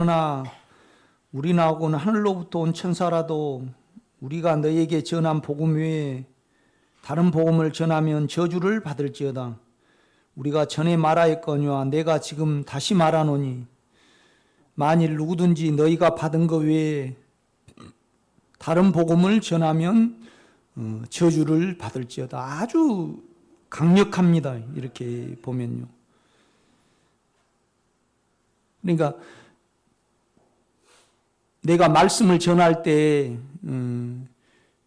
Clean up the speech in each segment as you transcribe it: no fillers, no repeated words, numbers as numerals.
그러나 우리나하고는 하늘로부터 온 천사라도 우리가 너에게 전한 복음 외에 다른 복음을 전하면 저주를 받을지어다. 우리가 전에 말하였거니와 내가 지금 다시 말하노니 만일 누구든지 너희가 받은 것 외에 다른 복음을 전하면 저주를 받을지어다. 아주 강력합니다. 이렇게 보면요. 그러니까 내가 말씀을 전할 때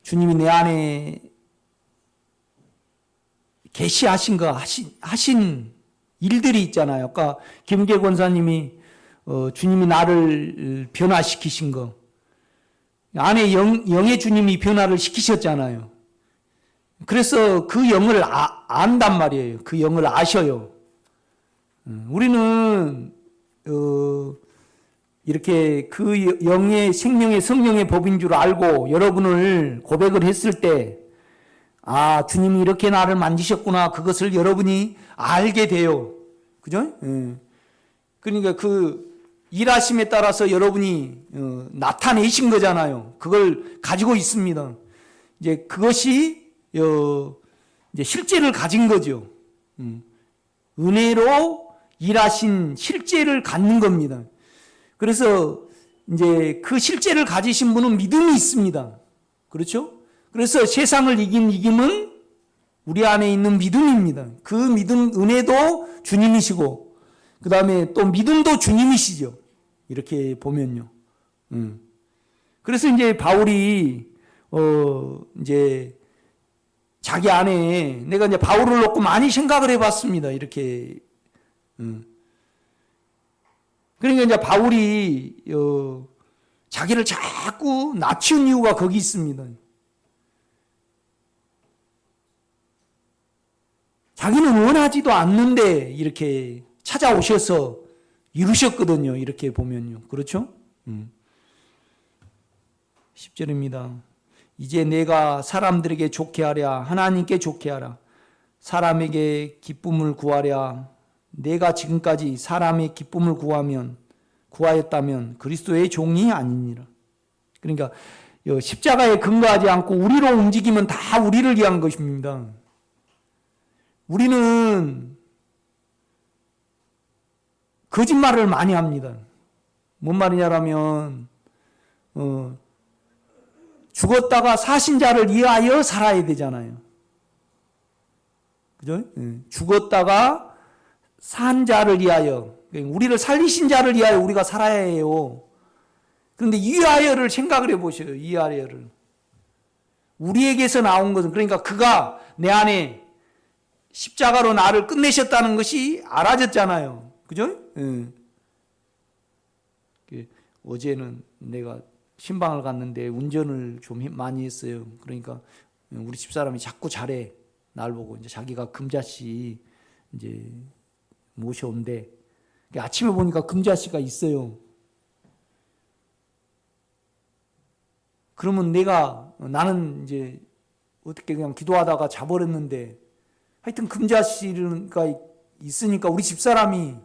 주님이 내 안에 계시하신 거 하신 일들이 있잖아요. 아까 김계 권사님이 주님이 나를 변화시키신 거 안에 영의 주님이 변화를 시키셨잖아요. 그래서 그 영을 안단 말이에요. 그 영을 아셔요. 우리는 이렇게 그 영의 생명의 성령의 법인 줄 알고 여러분을 고백을 했을 때 주님이 이렇게 나를 만지셨구나. 그것을 여러분이 알게 돼요. 그죠? 그러니까 그 일하심에 따라서 여러분이 나타내신 거잖아요. 그걸 가지고 있습니다. 이제 그것이 이제 실제를 가진 거죠. 은혜로 일하신 실제를 갖는 겁니다. 그래서 이제 그 실제를 가지신 분은 믿음이 있습니다. 그렇죠? 그래서 세상을 이김은 우리 안에 있는 믿음입니다. 그 믿음, 은혜도 주님이시고, 그 다음에 또 믿음도 주님이시죠. 이렇게 보면요. 그래서 이제 바울이, 이제 자기 안에 내가 이제 바울을 놓고 많이 생각을 해봤습니다. 이렇게. 그러니까 이제 바울이 자기를 자꾸 낮춘 이유가 거기 있습니다. 자기는 원하지도 않는데 이렇게 찾아오셔서 이루셨거든요. 이렇게 보면요. 그렇죠? 10절입니다. 이제 내가 사람들에게 좋게 하랴 하나님께 좋게 하라 사람에게 기쁨을 구하랴 내가 지금까지 사람의 기쁨을 구하였다면 그리스도의 종이 아니니라. 그러니까 십자가에 근거하지 않고 우리로 움직이면 다 우리를 위한 것입니다. 우리는 거짓말을 많이 합니다. 뭔 말이냐면 죽었다가 사신 자를 위하여 살아야 되잖아요. 그죠? 죽었다가 산 자를 위하여, 우리를 살리신 자를 위하여 우리가 살아야 해요. 그런데 위하여를 생각을 해보셔요. 위하여를. 우리에게서 나온 것은, 그러니까 그가 내 안에 십자가로 나를 끝내셨다는 것이 알아졌잖아요. 그죠? 어제는 내가 신방을 갔는데 운전을 좀 많이 했어요. 그러니까 우리 집사람이 자꾸 잘해. 날 보고 이제 자기가 금자씨 이제 모셔온대. 아침에 보니까 금자씨가 있어요. 그러면 나는 이제 어떻게 그냥 기도하다가 자버렸는데 하여튼 금자씨가 있으니까 우리 집사람이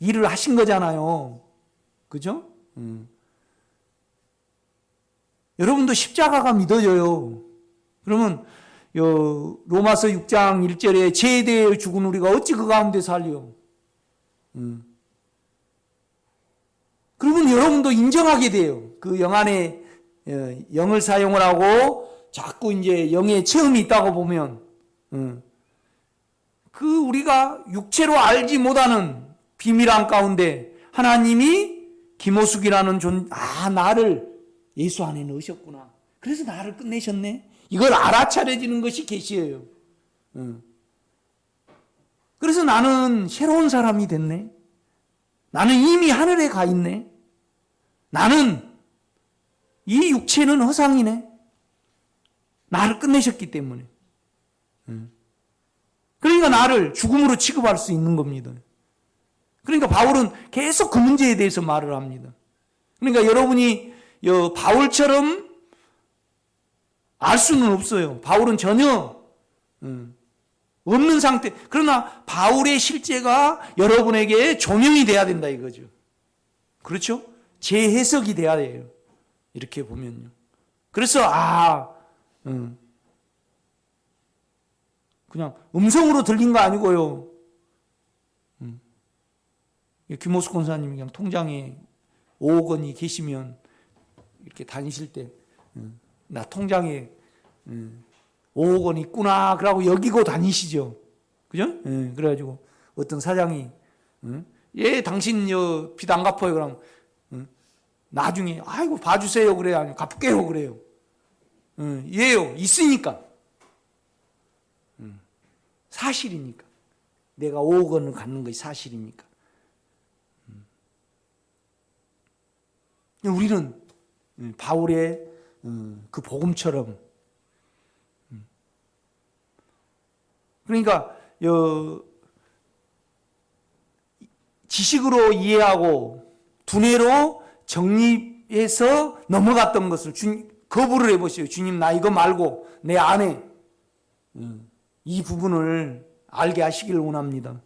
일을 하신 거잖아요. 그죠? 여러분도 십자가가 믿어져요. 그러면 로마서 6장 1절에 죄에 대해 죽은 우리가 어찌 그 가운데 살려? 그러면 여러분도 인정하게 돼요. 그 영 안에 영을 사용을 하고 자꾸 이제 영의 체험이 있다고 보면 그 우리가 육체로 알지 못하는 비밀함 가운데 하나님이 김호숙이라는 나를 예수 안에 넣으셨구나. 그래서 나를 끝내셨네. 이걸 알아차려지는 것이 계시예요. 그래서 나는 새로운 사람이 됐네. 나는 이미 하늘에 가 있네. 나는 이 육체는 허상이네. 나를 끝내셨기 때문에. 그러니까 나를 죽음으로 취급할 수 있는 겁니다. 그러니까 바울은 계속 그 문제에 대해서 말을 합니다. 그러니까 여러분이 바울처럼 알 수는 없어요. 바울은 전혀 없는 상태. 그러나 바울의 실제가 여러분에게 조명이 돼야 된다 이거죠. 그렇죠? 재해석이 돼야 돼요. 이렇게 보면요. 그래서 그냥 음성으로 들린 거 아니고요. 김호수 권사님이 그냥 통장에 5억 원이 계시면 이렇게 다니실 때 나 통장에 5억 원 있구나 그러고 여기고 다니시죠. 그죠? 그래가지고 어떤 사장이 예 당신 빚 안 갚아요. 그럼 나중에 아이고 봐주세요 그래요. 아니 갚게요 그래요. 예요. 있으니까. 사실이니까. 내가 5억 원을 갖는 것이 사실이니까. 우리는 바울의 그 복음처럼 그러니까 지식으로 이해하고 두뇌로 정립해서 넘어갔던 것을 거부를 해보세요. 주님 나 이거 말고 내 안에 이 부분을 알게 하시기를 원합니다.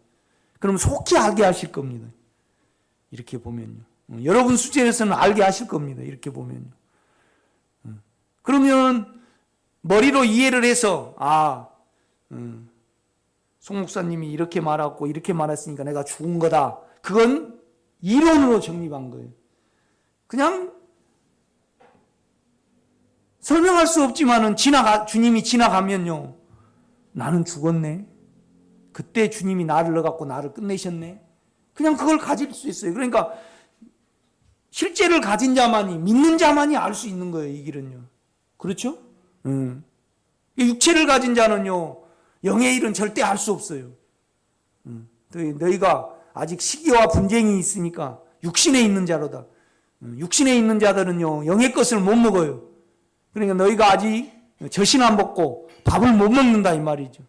그럼 속히 알게 하실 겁니다. 이렇게 보면요. 여러분 수제에서는 알게 하실 겁니다. 이렇게 보면요. 그러면 머리로 이해를 해서 송 목사님이 이렇게 말하고 이렇게 말했으니까 내가 죽은 거다. 그건 이론으로 정립한 거예요. 그냥 설명할 수 없지만은 주님이 지나가면요. 나는 죽었네. 그때 주님이 나를 넣어갖고 나를 끝내셨네. 그냥 그걸 가질 수 있어요. 그러니까 실제를 가진 자만이, 믿는 자만이 알 수 있는 거예요. 이 길은요. 그렇죠? 육체를 가진 자는요. 영의 일은 절대 알 수 없어요. 너희가 아직 시기와 분쟁이 있으니까 육신에 있는 자로다. 육신에 있는 자들은요. 영의 것을 못 먹어요. 그러니까 너희가 아직 젖이나 먹고 밥을 못 먹는다 이 말이죠.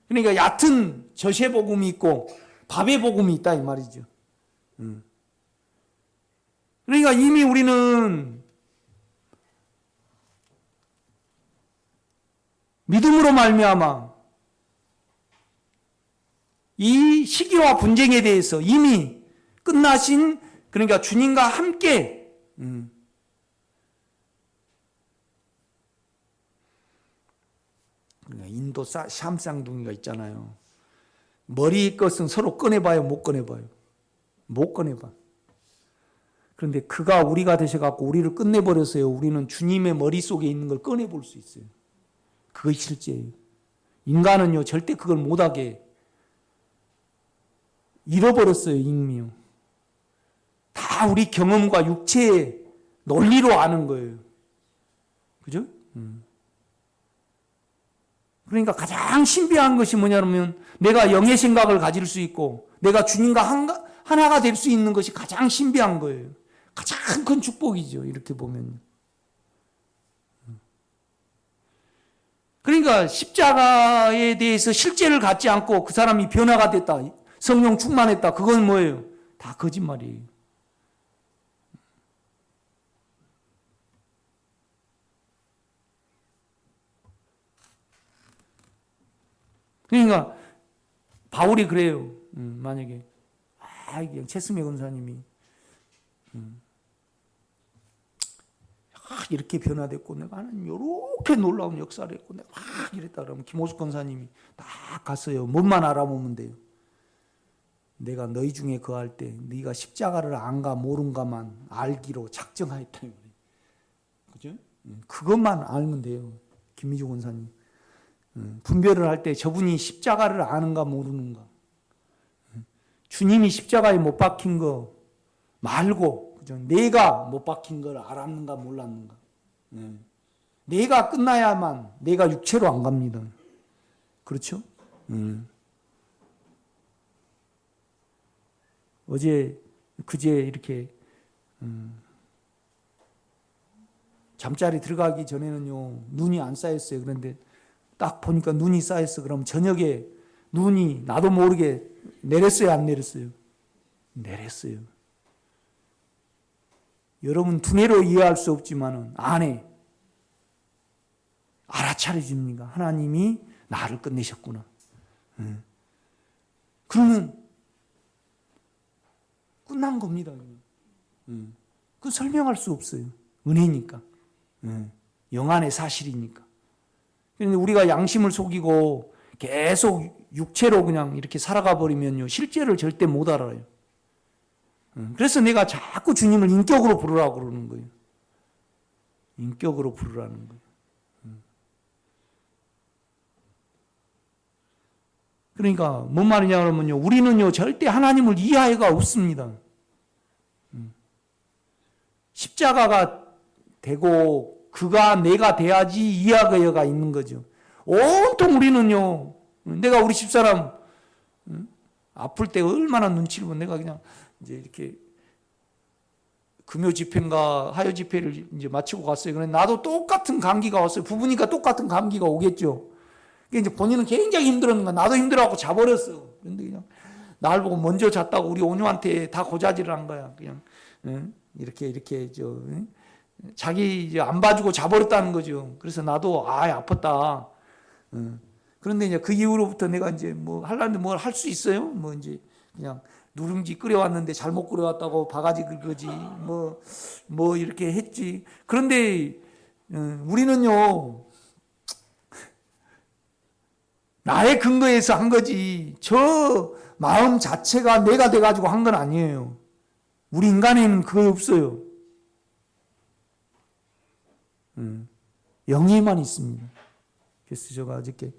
그러니까 얕은 젖의 복음이 있고 밥의 복음이 있다 이 말이죠. 그러니까 이미 우리는 믿음으로 말미암아 이 시기와 분쟁에 대해서 이미 끝나신 그러니까 주님과 함께 그러니까 인도 샴쌍둥이가 있잖아요. 머리 것은 서로 꺼내봐요, 못 꺼내봐요? 못 꺼내봐. 그런데 그가 우리가 되셔갖고 우리를 끝내버렸어요. 우리는 주님의 머릿속에 있는 걸 꺼내볼 수 있어요. 그것이 실제예요. 인간은요, 절대 그걸 못하게 잃어버렸어요, 이미요. 다 우리 경험과 육체의 논리로 아는 거예요. 그죠? 그러니까 가장 신비한 것이 뭐냐면 내가 영의 생각을 가질 수 있고 내가 주님과 하나가 될 수 있는 것이 가장 신비한 거예요. 가장 큰 축복이죠. 이렇게 보면. 그러니까 십자가에 대해서 실제를 갖지 않고 그 사람이 변화가 됐다. 성령 충만했다. 그건 뭐예요? 다 거짓말이에요. 그러니까 바울이 그래요. 만약에 그냥 최승혜 권사님이 이렇게 변화됐고 내가 하나님 이렇게 놀라운 역사를 했고 내가 이랬다 그러면 김호숙 권사님이 딱 갔어요. 뭔만 알아보면 돼요. 내가 너희 중에 거할 때 네가 십자가를 안가 모른가만 알기로 작정하였다. 그죠? 그것만 알면 돼요. 김미주 권사님. 분별을 할 때 저분이 십자가를 아는가 모르는가. 주님이 십자가에 못 박힌 거 말고 그죠? 내가 못 박힌 걸 알았는가 몰랐는가. 내가 끝나야만 내가 육체로 안 갑니다. 그렇죠? 그제 이렇게 잠자리 들어가기 전에는요 눈이 안 쌓였어요. 그런데 딱 보니까 눈이 쌓였어. 그럼 저녁에 눈이 나도 모르게 내렸어요, 안 내렸어요? 내렸어요. 여러분 두뇌로 이해할 수 없지만 안에 알아차려집니다. 하나님이 나를 끝내셨구나. 그러면 끝난 겁니다. 그 설명할 수 없어요. 은혜니까. 영안의 사실이니까. 그런데 우리가 양심을 속이고 계속 육체로 그냥 이렇게 살아가 버리면요, 실제를 절대 못 알아요. 그래서 내가 자꾸 주님을 인격으로 부르라고 그러는 거예요. 인격으로 부르라는 거예요. 그러니까 뭔 말이냐 그러면요, 우리는요 절대 하나님을 이해가 없습니다. 십자가가 되고 그가 내가 돼야지 이해가 있는 거죠. 온통 우리는요, 내가 우리 집사람 아플 때 얼마나 눈치를 보고 내가 그냥 이제 이렇게 금요 집회인가 화요 집회를 이제 마치고 갔어요. 그런데 나도 똑같은 감기가 왔어요. 부부니까 똑같은 감기가 오겠죠. 이제 본인은 굉장히 힘들었는가, 나도 힘들어갖고 자버렸어. 그런데 그냥 날 보고 먼저 잤다고 우리 온유한테 다 고자질을 한 거야. 그냥 이렇게 자기 이제 안 봐주고 자버렸다는 거죠. 그래서 나도 아팠다. 그런데 이제 그 이후로부터 내가 이제 뭐 하려는데 뭘 할 수 있어요? 뭐 이제 그냥 누룽지 끓여왔는데 잘못 끓여왔다고 바가지 긁어지 뭐 이렇게 했지. 그런데 우리는요 나의 근거에서 한 거지 저 마음 자체가 내가 돼가지고 한 건 아니에요. 우리 인간에는 그거 없어요. 영에만 있습니다. 그래서 제가 어저께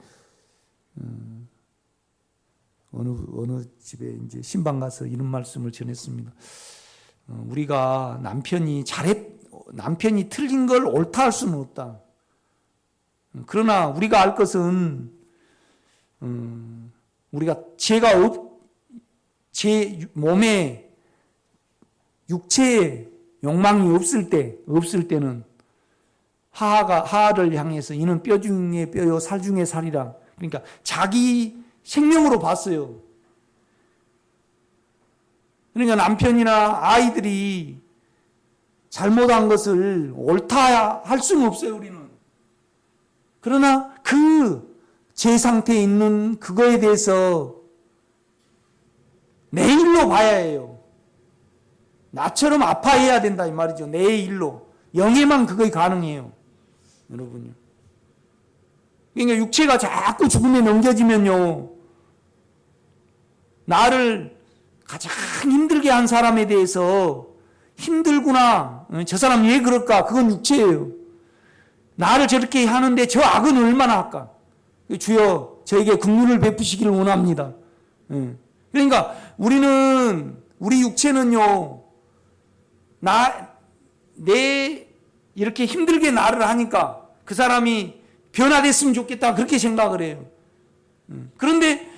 어느 집에 이제 신방 가서 이런 말씀을 전했습니다. 우리가 남편이 틀린 걸 옳다 할 수는 없다. 그러나 우리가 알 것은 우리가 제 몸에 육체의 욕망이 없을 때는 하하를 향해서 이는 뼈 중에 뼈요 살 중에 살이라. 그러니까 자기 생명으로 봤어요. 그러니까 남편이나 아이들이 잘못한 것을 옳다 할 수는 없어요, 우리는. 그러나 제 상태에 있는 그거에 대해서 내 일로 봐야 해요. 나처럼 아파해야 된다 이 말이죠. 내 일로. 영에만 그게 가능해요. 여러분요. 그러니까 육체가 자꾸 죽음에 넘겨지면요, 나를 가장 힘들게 한 사람에 대해서 힘들구나, 저 사람 왜 그럴까, 그건 육체예요. 나를 저렇게 하는데 저 악은 얼마나 할까. 주여 저에게 긍휼을 베푸시기를 원합니다. 그러니까 우리 육체는요, 이렇게 힘들게 나를 하니까 그 사람이 변화됐으면 좋겠다 그렇게 생각을 해요. 그런데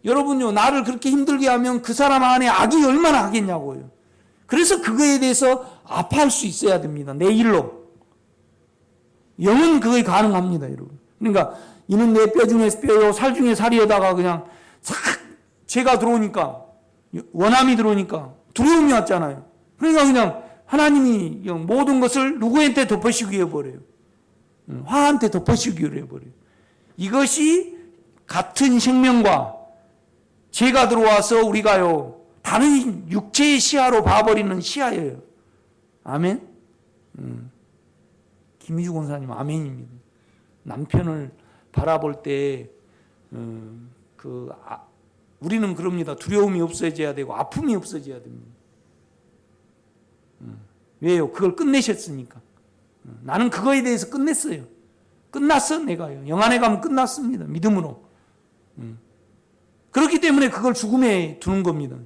여러분요, 나를 그렇게 힘들게 하면 그 사람 안에 악이 얼마나 하겠냐고요. 그래서 그거에 대해서 아파할 수 있어야 됩니다. 내 일로. 영은 그게 가능합니다, 여러분. 그러니까 이는 내 뼈 중에 뼈요 살 중에 살이에다가 그냥 싹 죄가 들어오니까, 원함이 들어오니까 두려움이 왔잖아요. 그러니까 그냥 하나님이 모든 것을 누구한테 덮으시기 해버려요. 화한테 덮으시기로 해버려요. 이것이 같은 생명과 죄가 들어와서 우리가요 다른 육체의 시야로 봐버리는 시야예요. 아멘. 김희주 권사님 아멘입니다. 남편을 바라볼 때 우리는 그럽니다. 두려움이 없어져야 되고 아픔이 없어져야 됩니다. 왜요? 그걸 끝내셨으니까. 나는 그거에 대해서 끝냈어요. 끝났어, 내가요. 영 안에 가면 끝났습니다. 믿음으로. 그렇기 때문에 그걸 죽음에 두는 겁니다.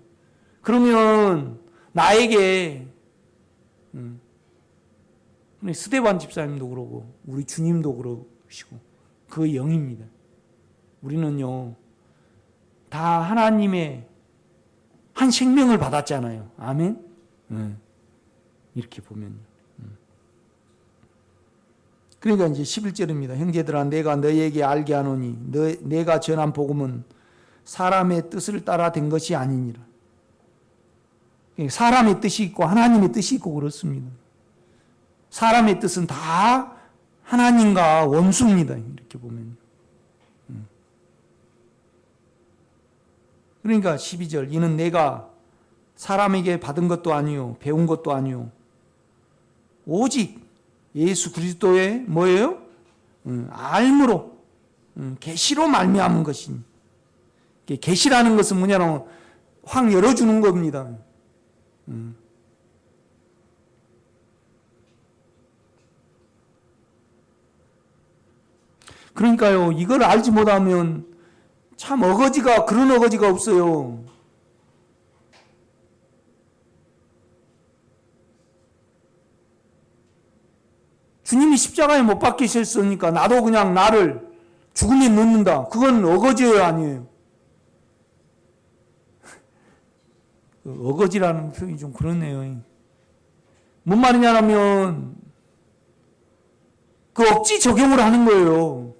그러면 나에게 스데반 집사님도 그러고 우리 주님도 그러시고 그 영입니다. 우리는요 다 하나님의 한 생명을 받았잖아요. 아멘. 이렇게 보면요. 그러니까 이제 11절입니다. 형제들아 내가 너희에게 알게 하노니 내가 전한 복음은 사람의 뜻을 따라 된 것이 아니니라. 사람의 뜻이 있고 하나님의 뜻이 있고 그렇습니다. 사람의 뜻은 다 하나님과 원수입니다. 이렇게 보면. 그러니까 12절 이는 내가 사람에게 받은 것도 아니요, 배운 것도 아니요. 오직 예수 그리스도의 뭐예요? 알므로, 계시로 말미암은 것이니. 계시라는 것은 뭐냐면 확 열어주는 겁니다. 그러니까요, 이걸 알지 못하면 참 그런 어거지가 없어요. 주님이 십자가에 못 박히셨으니까 나도 그냥 나를 죽음에 넣는다. 그건 어거지예요, 아니에요? 어거지라는 표현이 좀 그렇네요. 뭔 말이냐면 그 억지 적용을 하는 거예요.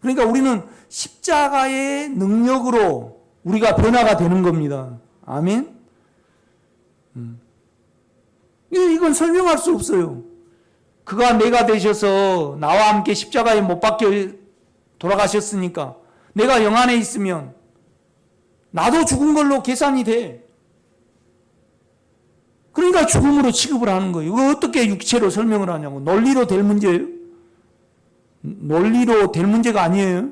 그러니까 우리는 십자가의 능력으로 우리가 변화가 되는 겁니다. 아멘? 이건 설명할 수 없어요. 그가 내가 되셔서 나와 함께 십자가에 못 박혀 돌아가셨으니까 내가 영 안에 있으면 나도 죽은 걸로 계산이 돼. 그러니까 죽음으로 취급을 하는 거예요. 이거 어떻게 육체로 설명을 하냐고. 논리로 될 문제예요? 논리로 될 문제가 아니에요.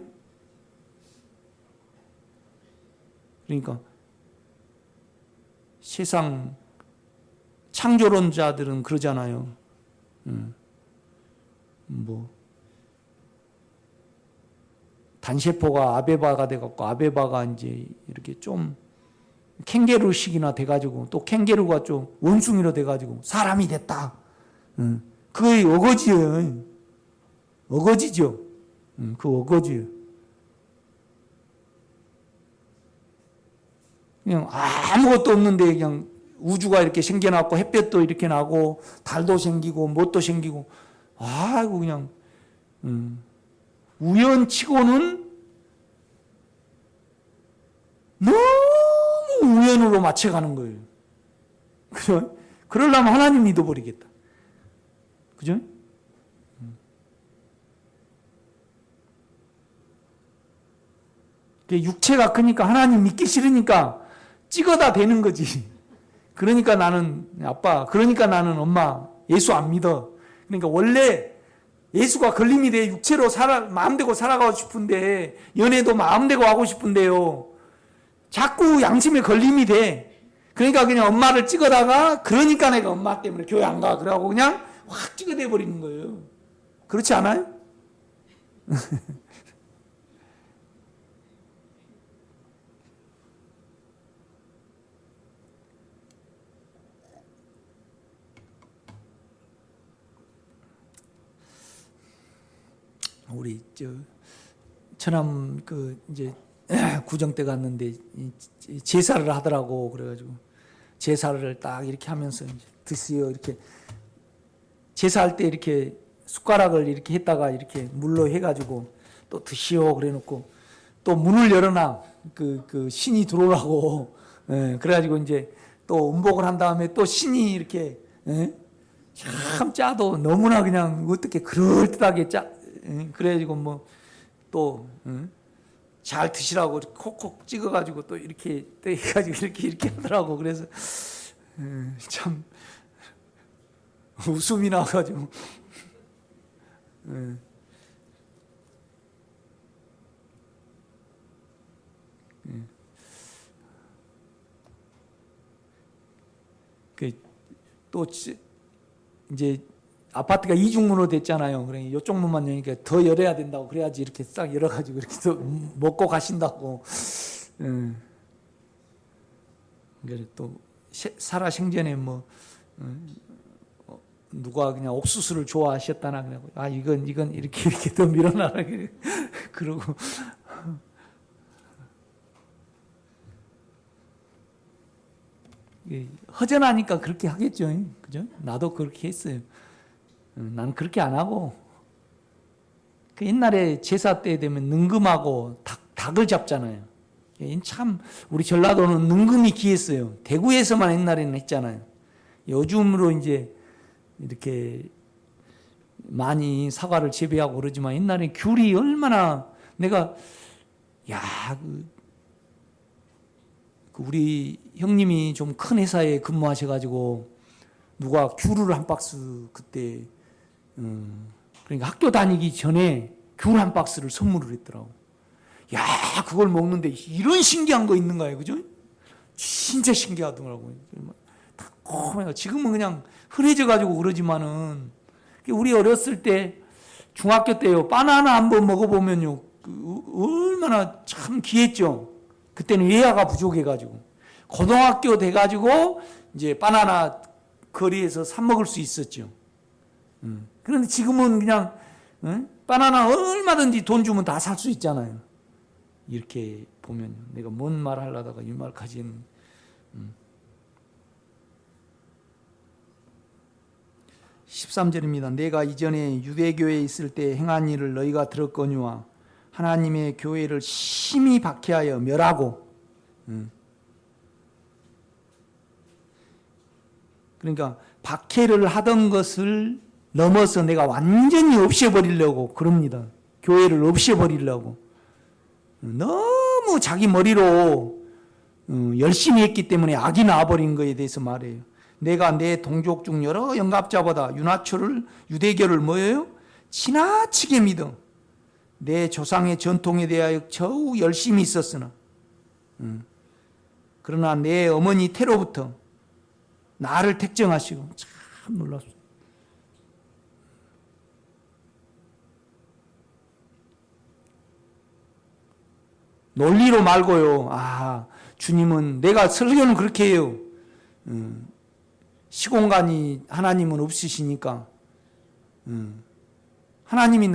그러니까 세상 창조론자들은 그러잖아요. 단세포가 아베바가 돼갖고 아베바가 이제 이렇게 좀 캥게루식이나 돼가지고 또 캥게루가 좀 원숭이로 돼가지고 사람이 됐다. 그게 어거지예요. 어거지죠. 그 어거지예요. 그냥 아무것도 없는데 그냥 우주가 이렇게 생겨났고 햇볕도 이렇게 나고 달도 생기고 뭣도 생기고 아이고 그냥 우연치고는 너무 우연으로 맞춰가는 거예요. 그죠? 그러려면 하나님 믿어버리겠다. 그죠? 육체가 크니까 하나님 믿기 싫으니까 찍어다 대는 거지. 그러니까 나는 아빠, 그러니까 나는 엄마 예수 안 믿어. 그러니까 원래 예수가 걸림이 돼. 육체로 마음대로 살아가고 싶은데 연애도 마음대로 하고 싶은데요. 자꾸 양심에 걸림이 돼. 그러니까 그냥 엄마를 찍어다가 그러니까 내가 엄마 때문에 교회 안 가. 그러고 그냥 확 찍어대 버리는 거예요. 그렇지 않아요? 우리 처남 이제 구정 때 갔는데 제사를 하더라고. 그래가지고 제사를 딱 이렇게 하면서 이제 드시오 이렇게 제사할 때 이렇게 숟가락을 이렇게 했다가 이렇게 물로 해가지고 또 드시오 그래놓고 또 문을 열어놔 그 신이 들어오라고. 그래가지고 이제 또 음복을 한 다음에 또 신이 이렇게 참 짜도 너무나 그냥 어떻게 그럴듯하게 그래가지고 뭐 또 잘 드시라고 콕콕 찍어가지고 또 이렇게 해가지고 이렇게 하더라고. 그래서 참 웃음이 나와가지고 또 이제 아파트가 이중문으로 됐잖아요. 그러니까 이쪽 문만 여니까 더 열어야 된다고. 그래야지 이렇게 싹 열어가지고 이렇게 또 먹고 가신다고. 또 살아 생전에 뭐 누가 그냥 옥수수를 좋아하셨다나 그러고 이건 이렇게 더 밀어놔라 그러고 허전하니까 그렇게 하겠죠. 그죠? 나도 그렇게 했어요. 나는 그렇게 안 하고 그 옛날에 제사 때 되면 능금하고 닭을 잡잖아요. 참 우리 전라도는 능금이 귀했어요. 대구에서만 옛날에는 했잖아요. 요즘으로 이제 이렇게 많이 사과를 재배하고 그러지만 옛날에 귤이 얼마나 내가 그 우리 형님이 좀 큰 회사에 근무하셔가지고 누가 귤을 한 박스 그때 그러니까 학교 다니기 전에 귤 한 박스를 선물을 했더라고. 야, 그걸 먹는데 이런 신기한 거 있는 거예요, 그죠? 진짜 신기하더라고요. 지금은 그냥 흔해져가지고 그러지만은 우리 어렸을 때 중학교 때요 바나나 한번 먹어보면요 얼마나 참 귀했죠. 그때는 외야가 부족해가지고 고등학교 돼가지고 이제 바나나 거리에서 사 먹을 수 있었죠. 그런데 지금은 그냥 바나나 얼마든지 돈 주면 다 살 수 있잖아요. 이렇게 보면 내가 뭔 말 하려다가 이 말까지는 13절입니다. 내가 이전에 유대교회에 있을 때 행한 일을 너희가 들었거니와 하나님의 교회를 심히 박해하여 멸하고 그러니까 박해를 하던 것을 넘어서 내가 완전히 없애버리려고 그럽니다. 교회를 없애버리려고 너무 자기 머리로 열심히 했기 때문에 악이 나와버린 것에 대해서 말해요. 내가 내 동족 중 여러 영갑자보다 유대교를 뭐예요? 지나치게 믿어 내 조상의 전통에 대하여 겨우 열심히 있었으나 그러나 내 어머니 태로부터 나를 택정하시고 참 놀랍습니다. 논리로 말고요. 주님은 내가 설교는 그렇게 해요. 시공간이 하나님은 없으시니까 하나님이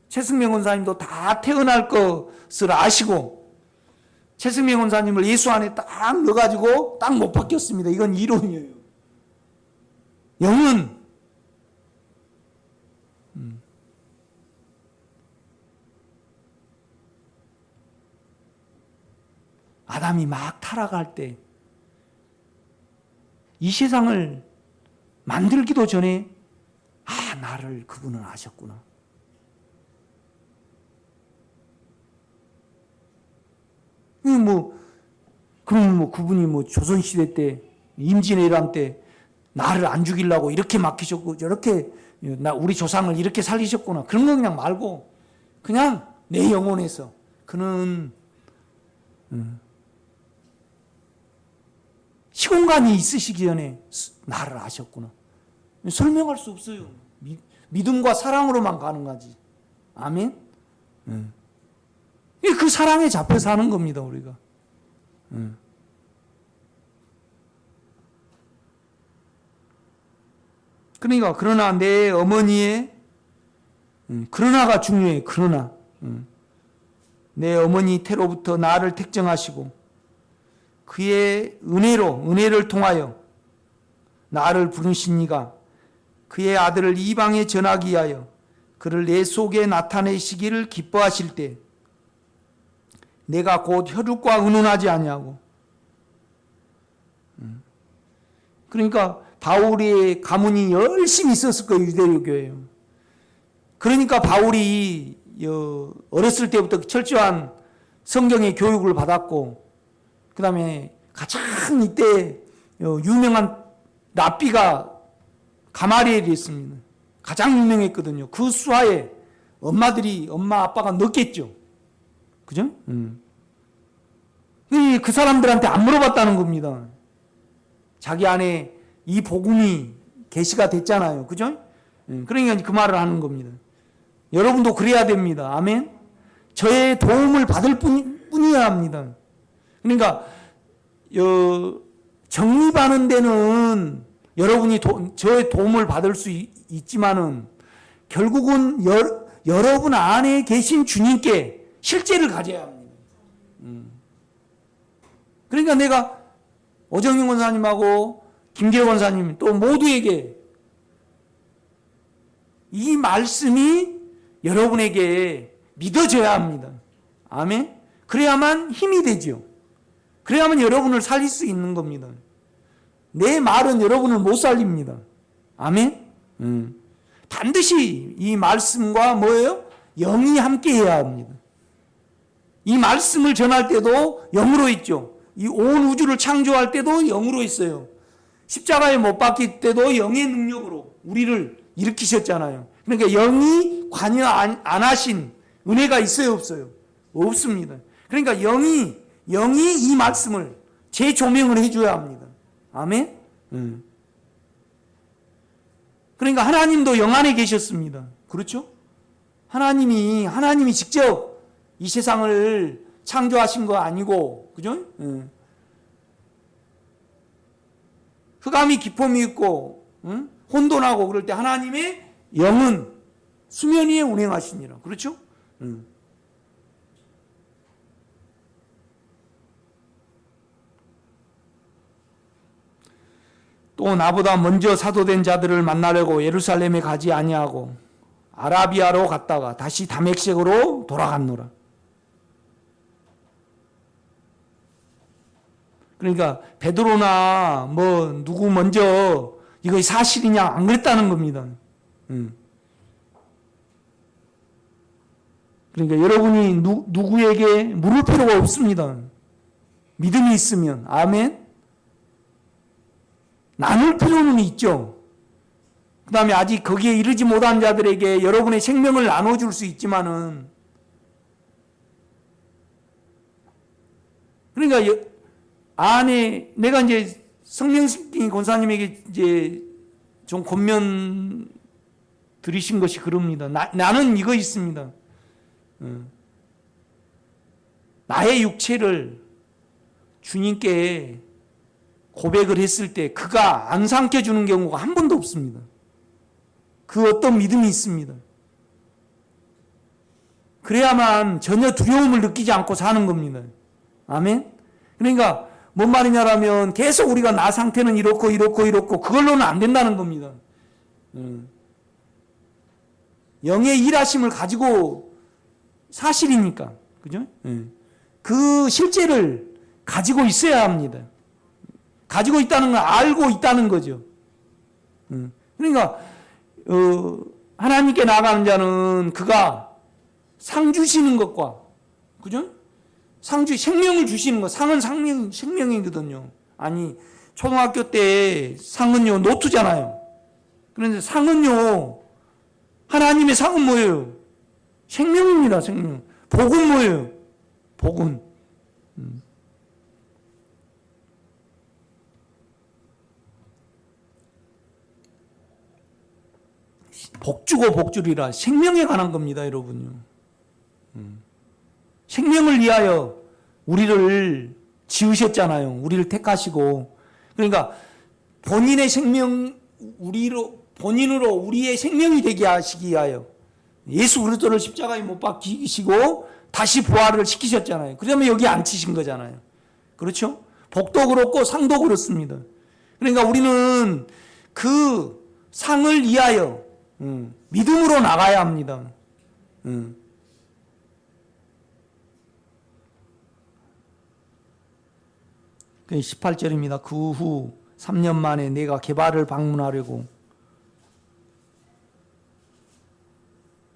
최승명 원사님도 다 태어날 것을 아시고 최승명 원사님을 예수 안에 딱 넣어가지고 딱 못 바뀌었습니다. 이건 이론이에요. 영은 아담이 막 타락할 때 이 세상을 만들기도 전에 나를 그분은 아셨구나. 그럼 그분이 조선시대 때 임진왜란 때 나를 안 죽이려고 이렇게 맡기셨고 저렇게 우리 조상을 이렇게 살리셨구나. 그런 거 그냥 말고 그냥 내 영혼에서 그는 시공간이 있으시기 전에 나를 아셨구나. 설명할 수 없어요. 믿음과 사랑으로만 가능하지. 아멘? 그 사랑에 잡혀 사는 겁니다, 우리가. 그러니까, 그러나 내 어머니의, 그러나가 중요해요, 그러나. 내 어머니 태로부터 나를 택정하시고, 그의 은혜를 통하여 나를 부르신 이가 그의 아들을 이방에 전하기 위하여 그를 내 속에 나타내시기를 기뻐하실 때 내가 곧 혈육과 의논하지 아니하고 그러니까 바울의 가문이 열심히 있었을 거예요. 유대교회예요. 그러니까 바울이 어렸을 때부터 철저한 성경의 교육을 받았고 그 다음에 가장 이때 유명한 랍비가 가마리엘이었습니다. 가장 유명했거든요. 그 수하에 엄마 아빠가 넣겠죠. 그죠? 그 사람들한테 안 물어봤다는 겁니다. 자기 안에 이 복음이 계시가 됐잖아요. 그죠? 그러니까 그 말을 하는 겁니다. 여러분도 그래야 됩니다. 아멘? 저의 도움을 받을 뿐이어야 합니다. 그러니까 정립하는 데는 여러분이 저의 도움을 받을 수 있지만은 결국은 여러분 안에 계신 주님께 실제를 가져야 합니다. 그러니까 내가 오정영 원사님하고 김계호 원사님 또 모두에게 이 말씀이 여러분에게 믿어져야 합니다. 아멘? 그래야만 힘이 되죠. 그래야만 여러분을 살릴 수 있는 겁니다. 내 말은 여러분을 못 살립니다. 아멘? 반드시 이 말씀과 뭐예요? 영이 함께 해야 합니다. 이 말씀을 전할 때도 영으로 있죠. 이 온 우주를 창조할 때도 영으로 했어요. 십자가에 못 박힐 때도 영의 능력으로 우리를 일으키셨잖아요. 그러니까 영이 관여 안 하신 은혜가 있어요, 없어요? 없습니다. 그러니까 영이 이 말씀을 재조명을 해줘야 합니다. 아멘? 그러니까 하나님도 영 안에 계셨습니다. 그렇죠? 하나님이 직접 이 세상을 창조하신 거 아니고, 그죠? 흑암이 기품이 있고, 혼돈하고 그럴 때 하나님의 영은 수면 위에 운행하시니라. 그렇죠? 또 나보다 먼저 사도된 자들을 만나려고 예루살렘에 가지 아니하고 아라비아로 갔다가 다시 다메섹으로 돌아갔노라. 그러니까 베드로나 뭐 누구 먼저 이거 사실이냐 안 그랬다는 겁니다. 그러니까 여러분이 누구에게 물을 필요가 없습니다. 믿음이 있으면. 아멘. 나눌 필요는 있죠. 그 다음에 아직 거기에 이르지 못한 자들에게 여러분의 생명을 나눠줄 수 있지만은, 그러니까 안에 내가 이제 성령님 권사님에게 이제 좀 권면 드리신 것이 그럽니다. 나는 이거 있습니다. 나의 육체를 주님께 고백을 했을 때 그가 안 삼켜주는 경우가 한 번도 없습니다. 그 어떤 믿음이 있습니다. 그래야만 전혀 두려움을 느끼지 않고 사는 겁니다. 아멘? 그러니까 뭔 말이냐라면 계속 우리가 나 상태는 이렇고 그걸로는 안 된다는 겁니다. 영의 일하심을 가지고 사실이니까. 그죠? 그 실제를 가지고 있어야 합니다. 가지고 있다는 걸 알고 있다는 거죠. 그러니까 하나님께 나아가는 자는 그가 상 주시는 것과, 그죠? 생명을 주시는 것, 상은 생명이거든요. 아니, 초등학교 때 상은요, 노트잖아요. 그런데 상은요, 하나님의 상은 뭐예요? 생명입니다, 생명. 복은 뭐예요? 복은. 복주고 복주리라. 생명에 관한 겁니다, 여러분요. 생명을 위하여 우리를 지으셨잖아요. 우리를 택하시고. 그러니까 본인의 생명, 본인으로 우리의 생명이 되게 하시기 위하여 예수 그리스도를 십자가에 못 박히시고 다시 부활을 시키셨잖아요. 그러면 여기 앉히신 거잖아요. 그렇죠? 복도 그렇고 상도 그렇습니다. 그러니까 우리는 그 상을 위하여 믿음으로 나가야 합니다. 18절입니다. 그 후 3년 만에 내가 게바를 방문하려고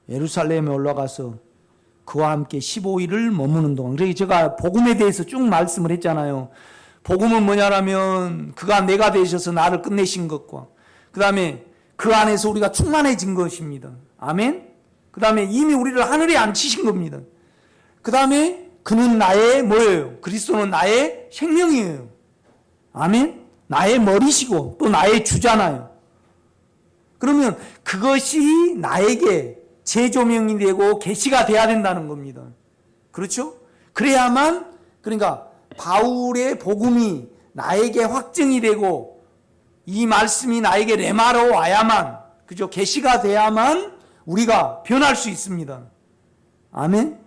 예루살렘에 올라가서 그와 함께 15일을 머무는 동안, 그래서 제가 복음에 대해서 쭉 말씀을 했잖아요. 복음은 뭐냐라면 그가 내가 되셔서 나를 끝내신 것과 그 다음에 그 안에서 우리가 충만해진 것입니다. 아멘? 그 다음에 이미 우리를 하늘에 앉히신 겁니다. 그 다음에 그는 나의 뭐예요? 그리스도는 나의 생명이에요. 아멘? 나의 머리시고 또 나의 주잖아요. 그러면 그것이 나에게 재조명이 되고 계시가 돼야 된다는 겁니다. 그렇죠? 그래야만, 그러니까 바울의 복음이 나에게 확증이 되고 이 말씀이 나에게 레마로 와야만, 그죠? 계시가 돼야만 우리가 변할 수 있습니다. 아멘?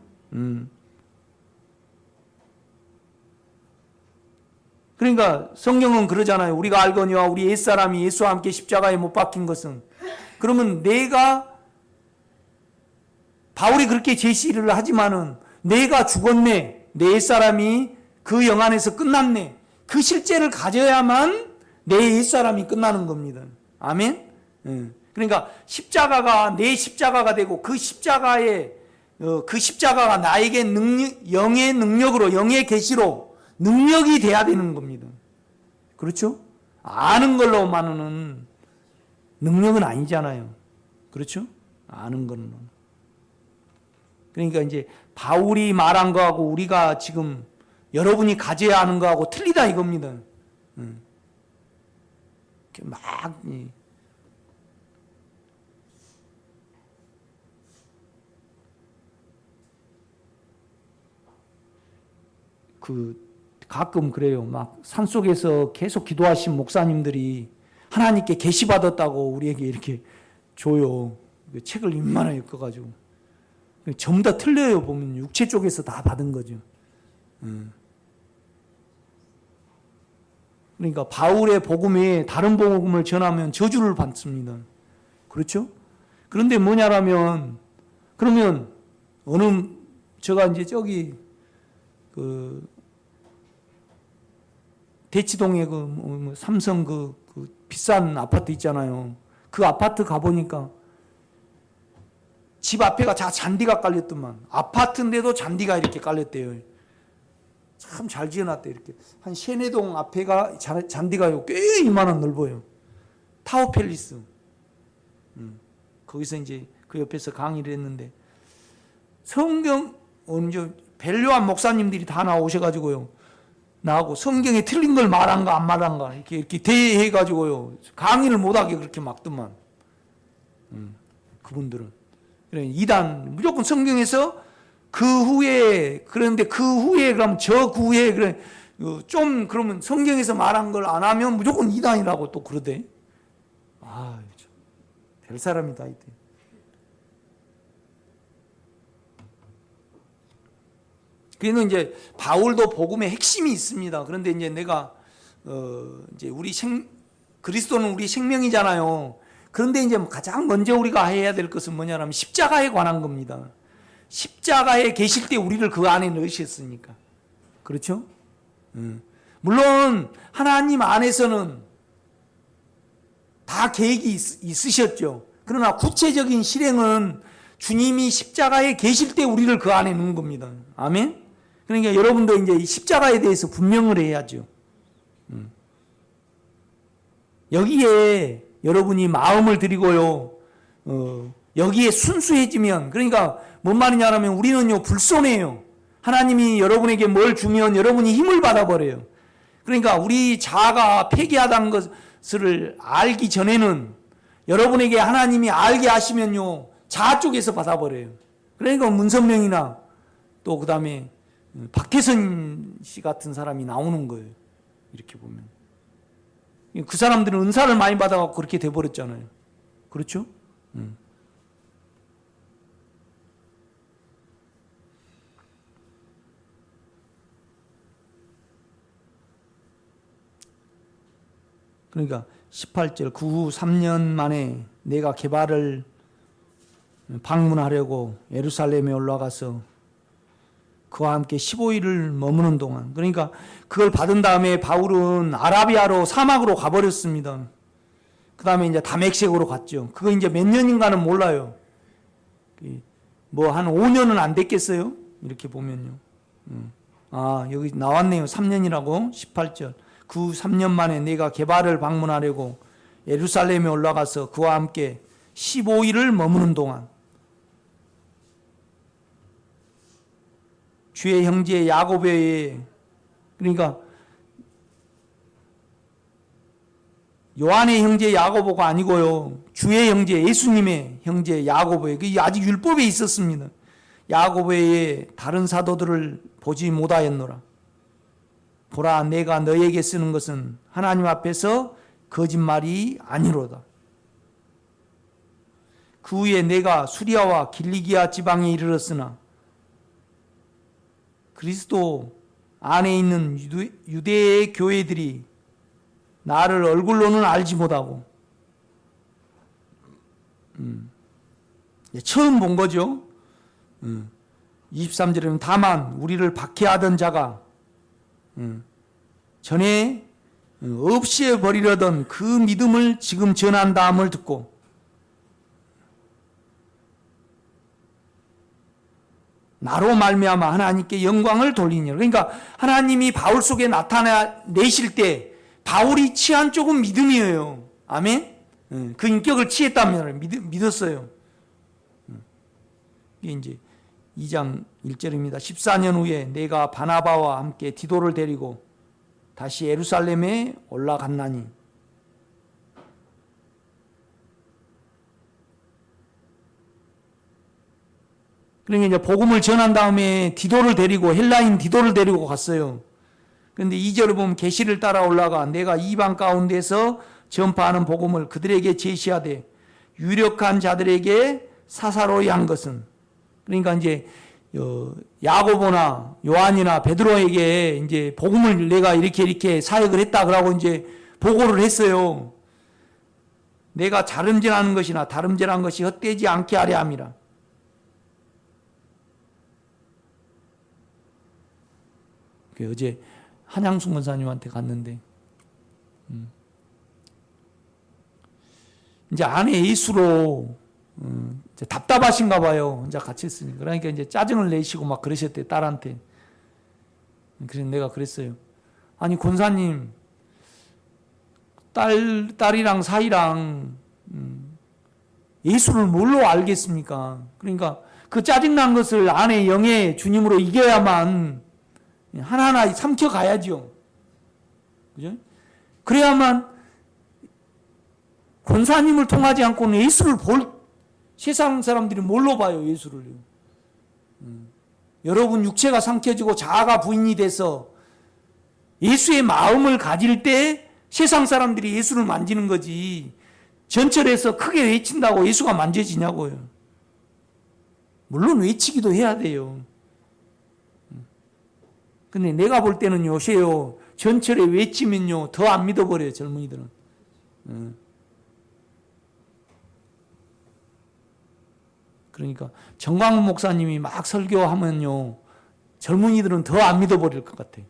그러니까 성경은 그러잖아요. 우리가 알거니와 우리 옛사람이 예수와 함께 십자가에 못 박힌 것은, 그러면 바울이 그렇게 제시를 하지만은 내가 죽었네, 내 옛사람이 그 영 안에서 끝났네, 그 실제를 가져야만 내 옛사람이 끝나는 겁니다. 아멘? 그러니까 십자가가 내 십자가가 되고 그 십자가가 나에게 영의 능력으로, 영의 계시로 능력이 돼야 되는 겁니다. 그렇죠? 아는 걸로만은 능력은 아니잖아요. 그렇죠? 아는 거는. 그러니까 이제 바울이 말한 거하고 우리가 지금 여러분이 가져야 하는 거하고 틀리다 이겁니다. 막 가끔 그래요. 막 산속에서 계속 기도하신 목사님들이 하나님께 계시 받았다고 우리에게 이렇게 줘요. 책을 이만하게 읽어가지고 전부 다 틀려요. 보면 육체 쪽에서 다 받은 거죠. 그러니까 바울의 복음에 다른 복음을 전하면 저주를 받습니다. 그렇죠? 그런데 뭐냐라면 그러면 제가 이제 저기 대치동에 삼성 비싼 아파트 있잖아요. 그 아파트 가보니까 집 앞에가 다 잔디가 깔렸더만. 아파트인데도 잔디가 이렇게 깔렸대요. 참 잘 지어놨대. 이렇게 한 3-4동 앞에가 잔디가 꽤 이만한 넓어요. 타워 팰리스. 거기서 이제 그 옆에서 강의를 했는데 성경 벨류한 목사님들이 다 나오셔가지고요. 나하고 성경에 틀린 걸 말한가 안 말한가 이렇게 대해가지고요. 강의를 못하게 그렇게 막더만. 그분들은. 그래, 이단 무조건 성경에서 그런데 그 후에 그러면 그 후에 그래 좀 그러면 성경에서 말한 걸 안 하면 무조건 이단이라고 또 그러대. 별 사람이다 이때. 그래서 이제 바울도 복음의 핵심이 있습니다. 그런데 이제 내가 이제 그리스도는 우리 생명이잖아요. 그런데 이제 가장 먼저 우리가 해야 될 것은 뭐냐면 십자가에 관한 겁니다. 십자가에 계실 때 우리를 그 안에 넣으셨으니까. 그렇죠? 물론 하나님 안에서는 다 계획이 있으셨죠. 그러나 구체적인 실행은 주님이 십자가에 계실 때 우리를 그 안에 넣은 겁니다. 아멘? 그러니까 여러분도 이제 이 십자가에 대해서 분명을 해야죠. 여기에 여러분이 마음을 들이고요. 여기에 순수해지면, 그러니까 뭔 말이냐면 우리는요 불손해요. 하나님이 여러분에게 뭘 주면 여러분이 힘을 받아버려요. 그러니까 우리 자아가 폐기하다는 것을 알기 전에는 여러분에게 하나님이 알게 하시면요 자아 쪽에서 받아버려요. 그러니까 문선명이나 또 그 다음에 박태선 씨 같은 사람이 나오는 거예요. 이렇게 보면 그 사람들은 은사를 많이 받아갖고 그렇게 돼버렸잖아요. 그렇죠? 그러니까 18절 그 후 3년 만에 내가 게바를 방문하려고 예루살렘에 올라가서 그와 함께 15일을 머무는 동안, 그러니까 그걸 받은 다음에 바울은 아라비아로 사막으로 가버렸습니다. 그 다음에 이제 다메섹으로 갔죠. 그거 이제 몇 년인가는 몰라요. 뭐 한 5년은 안 됐겠어요? 이렇게 보면요. 여기 나왔네요. 3년이라고. 18절 그 후 3년 만에 내가 게바를 방문하려고 예루살렘에 올라가서 그와 함께 15일을 머무는 동안 주의 형제 야고보의, 그러니까 요한의 형제 야고보가 아니고요, 주의 형제 예수님의 형제 야고보의, 그게 아직 율법에 있었습니다. 야고보의 다른 사도들을 보지 못하였노라. 보라, 내가 너에게 쓰는 것은 하나님 앞에서 거짓말이 아니로다. 그 후에 내가 수리아와 길리기아 지방에 이르렀으나 그리스도 안에 있는 유대의 교회들이 나를 얼굴로는 알지 못하고, 처음 본 거죠. 23절에는 다만 우리를 박해하던 자가 전에 없이 버리려던 그 믿음을 지금 전한다함을 듣고 나로 말미암아 하나님께 영광을 돌리니라. 그러니까 하나님이 바울 속에 나타내실 때 바울이 취한 쪽은 믿음이에요. 아멘? 그 인격을 취했다면 믿었어요. 이게 이제 2장 1절입니다. 14년 후에 내가 바나바와 함께 디도를 데리고 다시 예루살렘에 올라갔나니. 그러니까 이제 복음을 전한 다음에 디도를 데리고 헬라인 디도를 데리고 갔어요. 그런데 2절을 보면 계시를 따라 올라가 내가 이방 가운데서 전파하는 복음을 그들에게 제시하되 유력한 자들에게 사사로이 한 것은, 그러니까 이제 야고보나 요한이나 베드로에게 이제 복음을 내가 이렇게 사역을 했다 그러고 이제 보고를 했어요. 내가 자름질하는 것이나 다름질한 것이 헛되지 않게 하려 함이라. 어제 한양숙 권사님한테 갔는데 이제 아내 예수로 이제 답답하신가 봐요. 이제 같이 있으니까. 그러니까 이제 짜증을 내시고 막 그러셨대, 딸한테. 그래서 내가 그랬어요. 아니, 권사님, 딸이랑 사이랑 예수를 뭘로 알겠습니까? 그러니까 그 짜증난 것을 아내 영의 주님으로 이겨야만 하나하나 삼켜가야죠. 그죠? 그래야만 권사님을 통하지 않고는 예수를 세상 사람들이 뭘로 봐요, 예수를. 여러분 육체가 삼켜지고 자아가 부인이 돼서 예수의 마음을 가질 때 세상 사람들이 예수를 만지는 거지. 전철에서 크게 외친다고 예수가 만져지냐고요. 물론 외치기도 해야 돼요. 근데 내가 볼 때는 요새요, 전철에 외치면요, 더 안 믿어버려요, 젊은이들은. 그러니까 정광훈 목사님이 막 설교하면요, 젊은이들은 더 안 믿어버릴 것 같아요.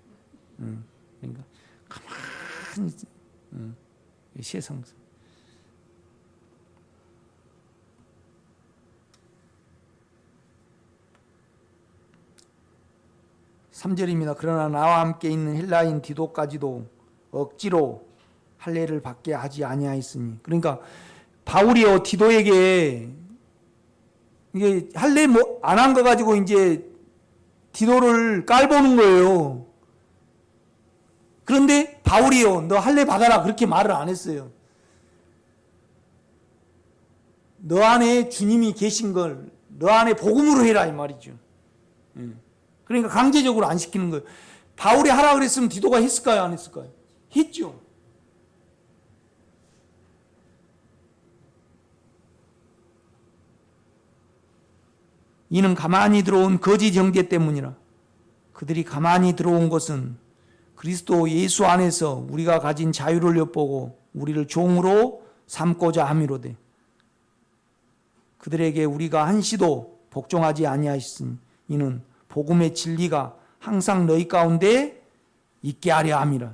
그러니까 가만히 세상. 3절입니다. 그러나 나와 함께 있는 헬라인 디도까지도 억지로 할례를 받게 하지 아니하였으니. 그러니까 바울이요, 디도에게 이게 할례 안 한 거 가지고 이제 디도를 깔보는 거예요. 그런데 바울이요, 너 할례 받아라 그렇게 말을 안 했어요. 너 안에 주님이 계신 걸 너 안에 복음으로 해라 이 말이죠. 그러니까 강제적으로 안 시키는 거예요. 바울이 하라 그랬으면 디도가 했을까요, 안 했을까요? 했죠. 이는 가만히 들어온 거짓 형제 때문이라. 그들이 가만히 들어온 것은 그리스도 예수 안에서 우리가 가진 자유를 엿보고 우리를 종으로 삼고자 함이로되 그들에게 우리가 한시도 복종하지 아니하였으니 이는 복음의 진리가 항상 너희 가운데 있게 하려 함이라.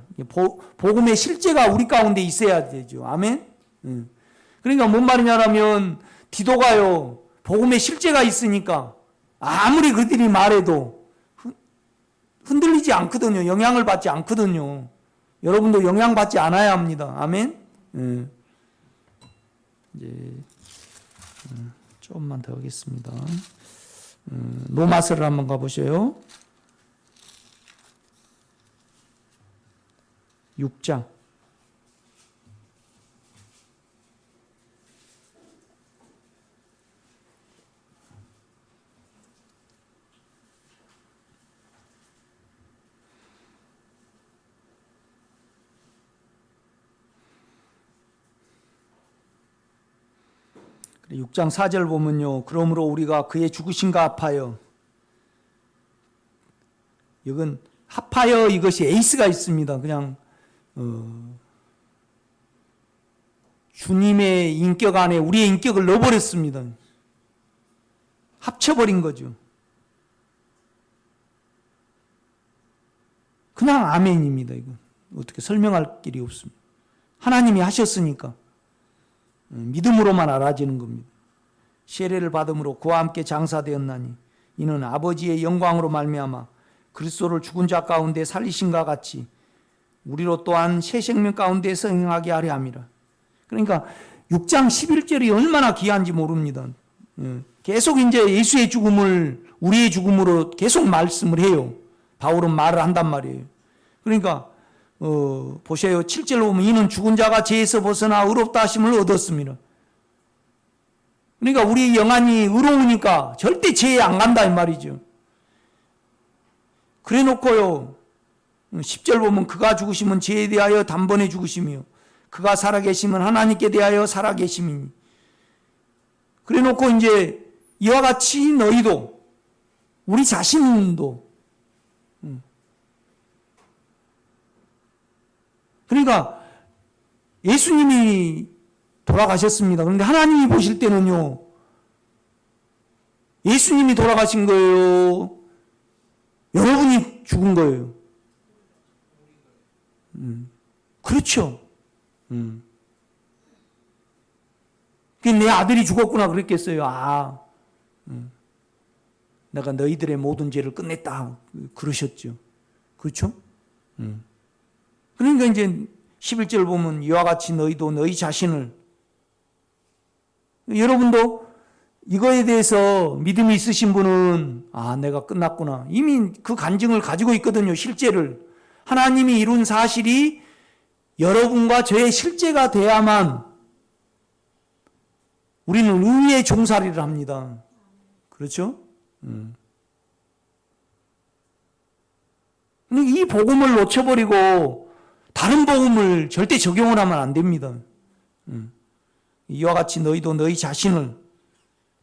복음의 실제가 우리 가운데 있어야 되죠. 아멘. 그러니까 뭔 말이냐면 디도가요, 복음의 실제가 있으니까 아무리 그들이 말해도 흔들리지 않거든요. 영향을 받지 않거든요. 여러분도 영향받지 않아야 합니다. 아멘. 이제 조금만 더 하겠습니다. 로마서를 한번 가보셔요. 6장. 그래, 6장 4절 보면요. 그러므로 우리가 그의 죽으심과 합하여, 이건 합하여 이것이 에이스가 있습니다. 그냥 주님의 인격 안에 우리의 인격을 넣어버렸습니다. 합쳐버린 거죠. 그냥 아멘입니다. 이거 어떻게 설명할 길이 없습니다. 하나님이 하셨으니까 믿음으로만 알아지는 겁니다. 세례를 받음으로 그와 함께 장사되었나니 이는 아버지의 영광으로 말미암아 그리스도를 죽은 자 가운데 살리신과 같이 우리로 또한 새 생명 가운데서 행하게 하려 함이라. 그러니까 6장 11절이 얼마나 귀한지 모릅니다. 계속 이제 예수의 죽음을 우리의 죽음으로 계속 말씀을 해요. 바울은 말을 한단 말이에요. 그러니까 보세요. 7절로 보면 이는 죽은 자가 죄에서 벗어나 의롭다 하심을 얻었습니다. 그러니까 우리 영안이 의로우니까 절대 죄에 안 간다 이 말이죠. 그래 놓고요. 10절 보면 그가 죽으시면 죄에 대하여 단번에 죽으시며 그가 살아계시면 하나님께 대하여 살아계심이니. 그래 놓고 이제 이와 같이 너희도 우리 자신도 그러니까 예수님이 돌아가셨습니다. 그런데 하나님이 보실 때는요. 예수님이 돌아가신 거예요. 여러분이 죽은 거예요. 그렇죠. 내 아들이 죽었구나 그랬겠어요. 내가 너희들의 모든 죄를 끝냈다 그러셨죠. 그렇죠? 그러니까 이제 11절 보면 이와 같이 너희도 너희 자신을 여러분도 이거에 대해서 믿음이 있으신 분은 내가 끝났구나. 이미 그 간증을 가지고 있거든요. 실제를. 하나님이 이룬 사실이 여러분과 저의 실제가 돼야만 우리는 의의 종살이를 합니다. 그렇죠? 이 복음을 놓쳐버리고 다른 복음을 절대 적용을 하면 안 됩니다. 이와 같이 너희도 너희 자신을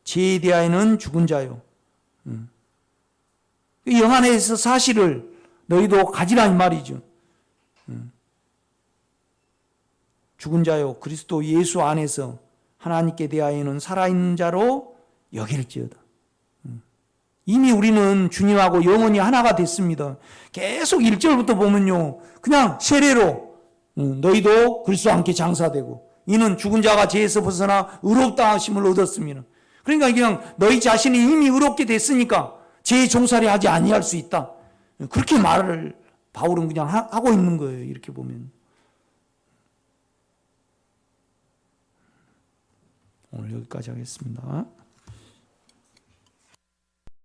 죄에 대하여는 죽은 자요. 영 안에서 사실을 너희도 가지라 이 말이죠. 죽은 자요 그리스도 예수 안에서 하나님께 대하여는 살아있는 자로 여길지어다. 이미 우리는 주님하고 영원히 하나가 됐습니다. 계속 1절부터 보면요. 그냥 세례로 너희도 그리스도와 함께 장사되고 이는 죽은 자가 죄에서 벗어나 의롭다 하심을 얻었습니다. 그러니까 그냥 너희 자신이 이미 의롭게 됐으니까 죄의 종살이 하지 아니할 수 있다. 그렇게 말을 바울은 그냥 하고 있는 거예요. 이렇게 보면. 오늘 여기까지 하겠습니다.